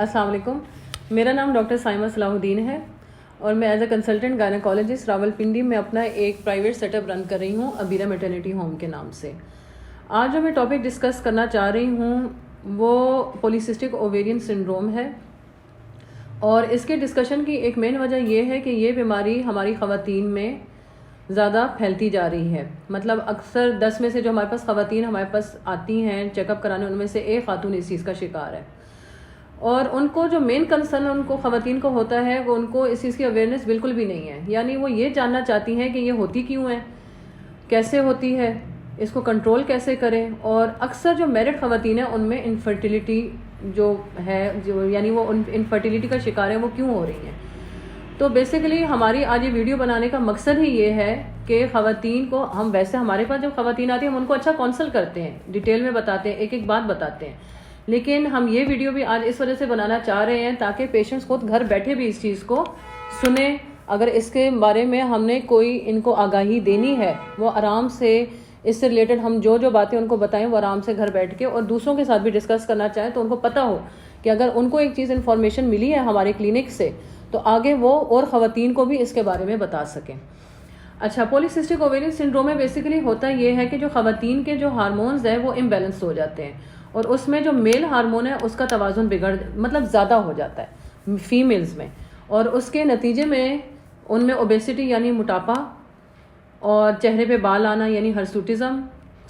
السلام علیکم. میرا نام ڈاکٹر سائمہ صلاح الدین ہے اور میں as a consultant gynaecologist Rawalpindi میں اپنا ایک پرائیویٹ سیٹ اپ رن کر رہی ہوں ابیرا میٹرنیٹی ہوم کے نام سے. آج جو میں ٹاپک ڈسکس کرنا چاہ رہی ہوں وہ پولیسسٹک اوویرین سنڈروم ہے. اور اس کے ڈسکشن کی ایک مین وجہ یہ ہے کہ یہ بیماری ہماری خواتین میں زیادہ پھیلتی جا رہی ہے. مطلب اکثر 10 میں سے جو ہمارے پاس خواتین ہمارے پاس آتی ہیں چیک اپ کرانے، ان میں سے ایک خاتون اس چیز کا شکار ہے. اور ان کو جو مین کنسرن ان کو خواتین کو ہوتا ہے وہ ان کو اس چیز کی اویئرنیس بالکل بھی نہیں ہے. یعنی وہ یہ جاننا چاہتی ہیں کہ یہ ہوتی کیوں ہے، کیسے ہوتی ہے، اس کو کنٹرول کیسے کریں. اور اکثر جو میرڈ خواتین ہیں ان میں انفرٹیلیٹی جو ہے یعنی وہ انفرٹیلیٹی کا شکار ہے وہ کیوں ہو رہی ہیں. تو بیسیکلی ہماری آج یہ ویڈیو بنانے کا مقصد ہی یہ ہے کہ خواتین کو ہم ویسے ہمارے پاس جب خواتین آتی ہیں ہم ان کو اچھا کونسل کرتے ہیں، ڈیٹیل میں بتاتے ہیں، ایک ایک بات بتاتے ہیں. لیکن ہم یہ ویڈیو بھی آج اس وجہ سے بنانا چاہ رہے ہیں تاکہ پیشنٹس خود گھر بیٹھے بھی اس چیز کو سنیں. اگر اس کے بارے میں ہم نے کوئی ان کو آگاہی دینی ہے وہ آرام سے اس سے ریلیٹڈ ہم جو باتیں ان کو بتائیں وہ آرام سے گھر بیٹھ کے اور دوسروں کے ساتھ بھی ڈسکس کرنا چاہیں تو ان کو پتہ ہو کہ اگر ان کو ایک چیز انفارمیشن ملی ہے ہمارے کلینک سے تو آگے وہ اور خواتین کو بھی اس کے بارے میں بتا سکیں. اچھا، پولیسسٹک اوویرین سنڈروم میں بیسیکلی ہوتا یہ ہے کہ جو خواتین کے جو ہارمونز ہیں وہ امبیلنس ہو جاتے ہیں اور اس میں جو میل ہارمون ہے اس کا توازن مطلب زیادہ ہو جاتا ہے فیمیلز میں. اور اس کے نتیجے میں ان میں اوبیسٹی یعنی موٹاپا اور چہرے پہ بال آنا یعنی ہرسوٹزم،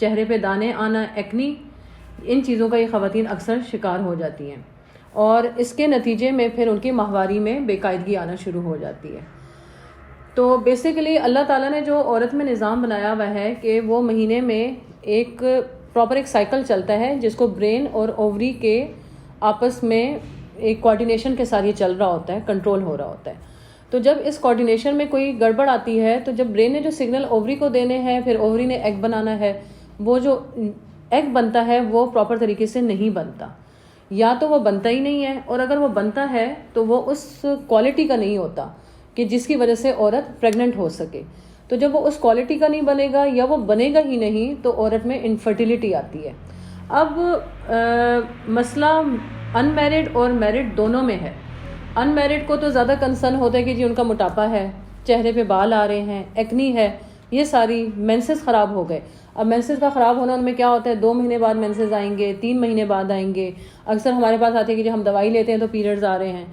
چہرے پہ دانے آنا ایکنی، ان چیزوں کا یہ خواتین اکثر شکار ہو جاتی ہیں. اور اس کے نتیجے میں پھر ان کی ماہواری میں بے قاعدگی آنا شروع ہو جاتی ہے. تو بیسیکلی اللہ تعالیٰ نے جو عورت میں نظام بنایا ہوا ہے کہ وہ مہینے میں ایک پراپر ایک سائیکل چلتا ہے جس کو برین اور اووری کے آپس میں ایک کوارڈینیشن کے ساتھ یہ چل رہا ہوتا ہے، کنٹرول ہو رہا ہوتا ہے. تو جب اس کوارڈینیشن میں کوئی گڑبڑ آتی ہے تو جب برین نے جو سگنل اووری کو دینے ہیں پھر اووری نے ایگ بنانا ہے، وہ جو ایگ بنتا ہے وہ پراپر طریقے سے نہیں بنتا، یا تو وہ بنتا ہی نہیں ہے اور اگر وہ بنتا ہے تو وہ اس کوالٹی کا نہیں ہوتا کہ جس کی وجہ سے عورت پریگننٹ ہو سکے. تو جب وہ اس کوالٹی کا نہیں بنے گا یا وہ بنے گا ہی نہیں تو عورت میں انفرٹیلیٹی آتی ہے. اب مسئلہ ان میرڈ اور میرڈ دونوں میں ہے. ان میرڈ کو تو زیادہ کنسرن ہوتا ہے کہ جی ان کا موٹاپا ہے، چہرے پہ بال آ رہے ہیں، ایکنی ہے، یہ ساری مینسز خراب ہو گئے. اب مینسز کا خراب ہونا ان میں کیا ہوتا ہے 2 مہینے بعد مینسز آئیں گے، 3 مہینے بعد آئیں گے. اکثر ہمارے پاس آتے ہیں کہ جی ہم دوائی لیتے ہیں تو پیریڈز آ رہے ہیں.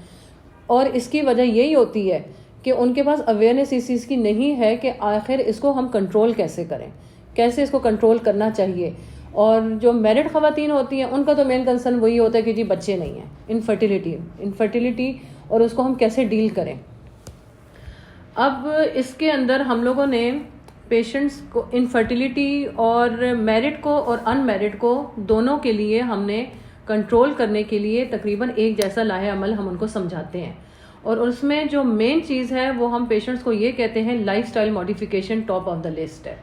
اور اس کی وجہ یہی ہوتی ہے کہ ان کے پاس اویئرنیس اس چیز کی نہیں ہے کہ آخر اس کو ہم کنٹرول کیسے کریں، کیسے اس کو کنٹرول کرنا چاہیے. اور جو میرڈ خواتین ہوتی ہیں ان کا تو مین کنسرن وہی ہوتا ہے کہ جی بچے نہیں ہیں، انفرٹیلیٹی اور اس کو ہم کیسے ڈیل کریں. اب اس کے اندر ہم لوگوں نے پیشنٹس کو انفرٹیلیٹی اور میرڈ کو اور ان میرڈ کو دونوں کے لیے ہم نے کنٹرول کرنے کے لیے تقریباً ایک جیسا لاہ عمل ہم ان کو سمجھاتے ہیں. اور اس میں جو مین چیز ہے وہ ہم پیشنٹس کو یہ کہتے ہیں life style modification top of the list ہے.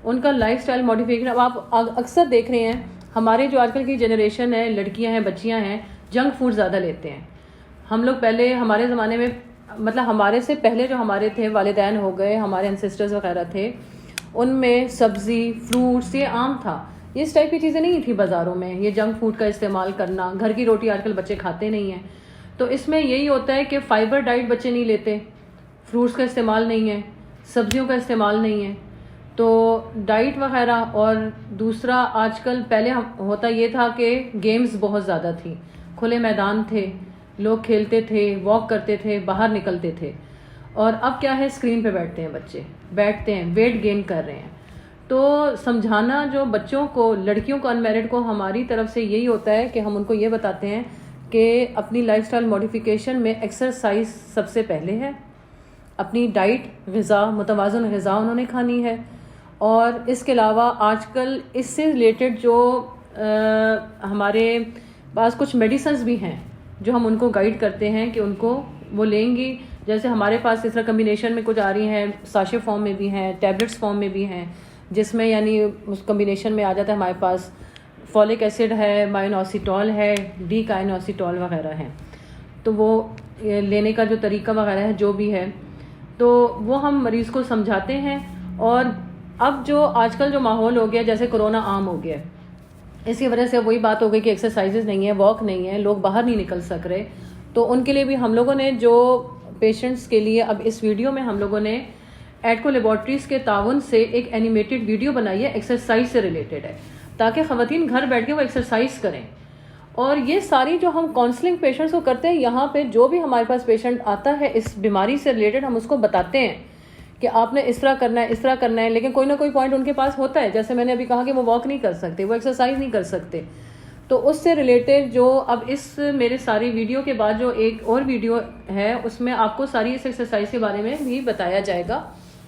ان کا لائف سٹائل ماڈیفیکیشن اب آپ اکثر دیکھ رہے ہیں ہمارے جو آج کل کی جنریشن ہے، لڑکیاں ہیں، بچیاں ہیں، جنک فوڈ زیادہ لیتے ہیں. ہم لوگ پہلے ہمارے زمانے میں مطلب ہمارے سے پہلے جو ہمارے تھے والدین ہو گئے، ہمارے انسسٹرز وغیرہ تھے، ان میں سبزی فروٹس یہ عام تھا. اس ٹائپ کی چیزیں نہیں تھی بازاروں میں، یہ جنک فوڈ کا استعمال کرنا. گھر کی روٹی آج کل بچے کھاتے نہیں ہیں. تو اس میں یہی ہوتا ہے کہ فائبر ڈائٹ بچے نہیں لیتے، فروٹس کا استعمال نہیں ہے، سبزیوں کا استعمال نہیں ہے. تو ڈائٹ وغیرہ. اور دوسرا آج کل پہلے ہوتا یہ تھا کہ گیمز بہت زیادہ تھیں، کھلے میدان تھے، لوگ کھیلتے تھے، واک کرتے تھے، باہر نکلتے تھے. اور اب کیا ہے اسکرین پہ بیٹھتے ہیں بچے، بیٹھتے ہیں، ویٹ گین کر رہے ہیں. تو سمجھانا جو بچوں کو، لڑکیوں کو، ان میرڈ کو ہماری طرف سے یہی ہوتا ہے کہ ہم ان کو یہ بتاتے ہیں کہ اپنی لائف سٹائل ماڈیفیکیشن میں ایکسرسائز سب سے پہلے ہے، اپنی ڈائٹ غذا متوازن غذا انہوں نے کھانی ہے. اور اس کے علاوہ آج کل اس سے ریلیٹڈ جو ہمارے پاس کچھ میڈیسنز بھی ہیں جو ہم ان کو گائیڈ کرتے ہیں کہ ان کو وہ لیں گی. جیسے ہمارے پاس اس طرح کمبینیشن میں کچھ آ رہی ہیں، ساشے فارم میں بھی ہیں، ٹیبلٹس فارم میں بھی ہیں، جس میں یعنی اس کمبینیشن میں آ جاتا ہے ہمارے پاس فولک ایسڈ ہے، مائنوسیٹول ہے، ڈی کائنوسیٹول وغیرہ ہیں. تو وہ لینے کا جو طریقہ وغیرہ ہے جو بھی ہے تو وہ ہم مریض کو سمجھاتے ہیں. اور اب جو آج کل جو ماحول ہو گیا، جیسے کرونا عام ہو گیا ہے اس کی وجہ سے وہی بات ہو گئی کہ ایکسرسائزز نہیں ہے، واک نہیں ہے، لوگ باہر نہیں نکل سک رہے. تو ان کے لیے بھی ہم لوگوں نے جو پیشنٹس کے لیے اب اس ویڈیو میں ہم لوگوں نے ایڈکو لیبارٹریز کے تعاون سے ایک اینیمیٹڈ ویڈیو بنائی ہے، ایکسرسائز سے ریلیٹڈ ہے، تاکہ خواتین گھر بیٹھ کے وہ ایکسرسائز کریں. اور یہ ساری جو ہم کاؤنسلنگ پیشنٹس کو کرتے ہیں، یہاں پہ جو بھی ہمارے پاس پیشنٹ آتا ہے اس بیماری سے ریلیٹڈ، ہم اس کو بتاتے ہیں کہ آپ نے اس طرح کرنا ہے، اس طرح کرنا ہے. لیکن کوئی نہ کوئی پوائنٹ ان کے پاس ہوتا ہے، جیسے میں نے ابھی کہا کہ وہ واک نہیں کر سکتے، وہ ایکسرسائز نہیں کر سکتے. تو اس سے ریلیٹڈ جو اب اس میرے ساری ویڈیو کے بعد جو ایک اور ویڈیو ہے، اس میں آپ کو ساری اس ایکسرسائز کے بارے میں بھی بتایا جائے گا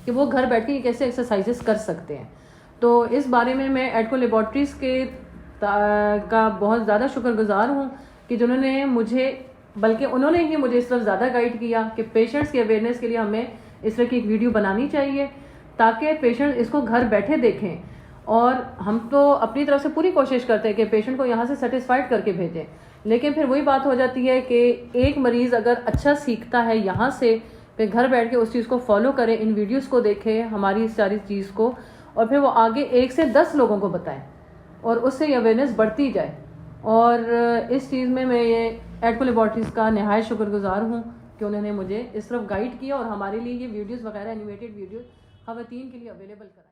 کہ وہ گھر بیٹھ کے کیسے ایکسرسائزز کر سکتے ہیں. تو اس بارے میں ایڈکو لیبارٹریز کے کا بہت زیادہ شکر گزار ہوں کہ جنہوں نے مجھے، بلکہ انہوں نے ہی مجھے اس طرف زیادہ گائیڈ کیا کہ پیشنٹس کی اویئرنیس کے لیے ہمیں اس طرح کی ایک ویڈیو بنانی چاہیے تاکہ پیشنٹ اس کو گھر بیٹھے دیکھیں. اور ہم تو اپنی طرف سے پوری کوشش کرتے ہیں کہ پیشنٹ کو یہاں سے سیٹسفائڈ کر کے بھیجیں، لیکن پھر وہی بات ہو جاتی ہے کہ ایک مریض اگر اچھا سیکھتا ہے یہاں سے، پھر گھر بیٹھ کے اس چیز کو فالو کرے، ان ویڈیوز کو دیکھے ہماری ساری چیز کو، اور پھر وہ آگے 1 سے 10 لوگوں کو بتائیں اور اس سے یہ اویئرنیس بڑھتی جائے. اور اس چیز میں یہ ایڈکو لیبارٹریز کا نہایت شکر گزار ہوں کہ انہوں نے مجھے اس طرف گائیڈ کیا اور ہمارے لیے یہ ویڈیوز وغیرہ، اینیمیٹڈ ویڈیوز خواتین کے لیے اویلیبل کرائی.